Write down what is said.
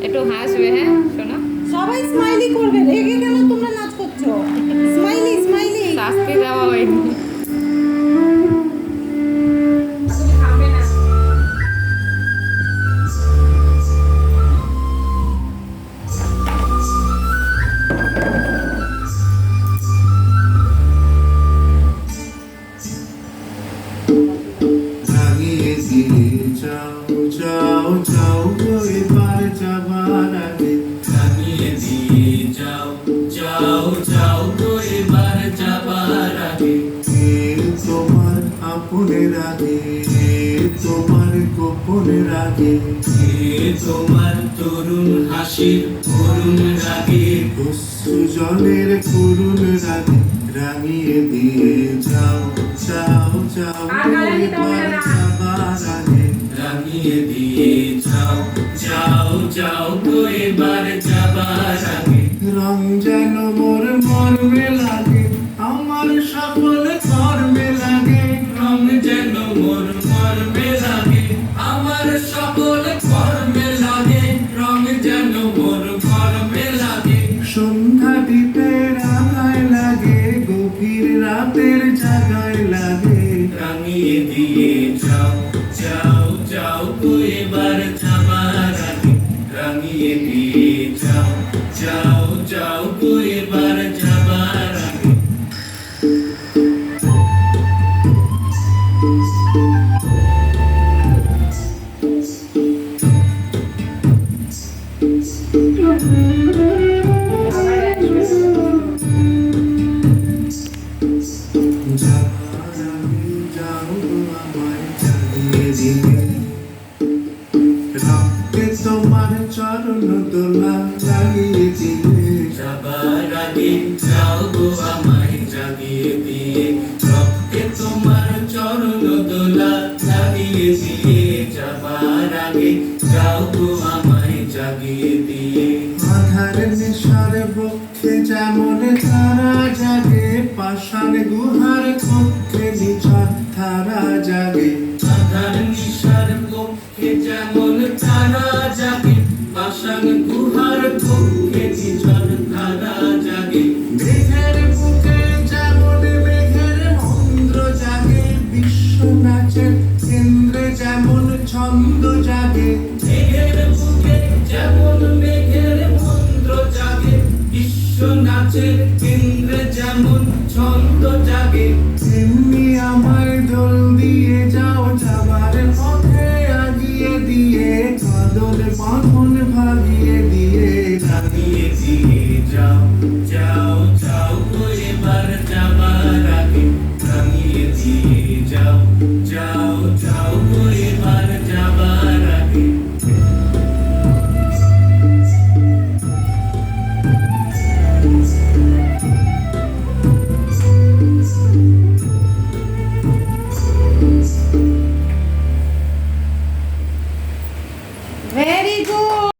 একটু হাসবে, হ্যাঁ শোনো। সবাই স্মাইলি করবে, রেগে কেন তোমরা নাচ করছো? Smiley smiley. শাস্তি দেওয়া হয়নি। রাগিয়ে দিয়ে যাও যাও যাও গো এবার যাবার আগে রাগিয়ে দিয়ে যাও যাও যাও গো এবার যাবার আগে কে তোমার আপনের আগে তোমার গোপনের আগে কে তোমার তরুণ হাসির করুণ রাগে অশ্রু জলের করুণ রাগে রাগিয়ে দিয়ে যাও যাও যাও গো এবার যাবার আগে রাগিয়ে দিয়ে যাও যাও যাও গো এবার যাবার আগে রং যেন মোর মর্মে লাগে আমার সকল কর্মে লাগে রং যেন মোর মর্মে লাগে আমার সকল কর্মে লাগে রং যেন মোর কর্মে লাগে সন্ধ্যা দ্বীপের আগায় লাগে গভীর রাতের জাগায় লাগে রাঙিয়ে দিয়ে যাও যাও যাও গো এবার যাবার আগে রাঙিয়ে দিয়ে যাও যাও যাও গো এবার যাবার আগে যাবার আগে যাও গো আমায় জানিয়ে দিলে রক্তে তোমার চরণ দোলা লাগিয়ে দিলে যাবার আগে যাও গো আমায় জাগিয়ে দিয়ে রক্তে তোমার চরণ দোলা লাগিয়ে দিয়ে যাবার আগে যাও গো আমায় জাগিয়ে দিয়ে আধার নেশার বক্ষে যেমন তারা জাগে পাষাণ গুহার কক্ষে নিচর ধারা জাগে আধার নিশার কক্ষে যেমন তারা জাগে পাষাণ গুহার কক্ষে নিঝর ধারা জাগে মেঘের বুকে যেমন মেঘের মন্দ্র জাগে বিশ্ব নাচের কেন্দ্রে যেমন ছন্দ জাগে মেঘের বুকে যেমন মেঘের মন্ত্র জাগে বিশ্ব নাচের কেন্দ্রে যেমন ছন্দ জাগে তেমনি আমায় দোল দিয়ে যাও যাবার পথে আগিয়ে দিয়ে কাদর বাঁধন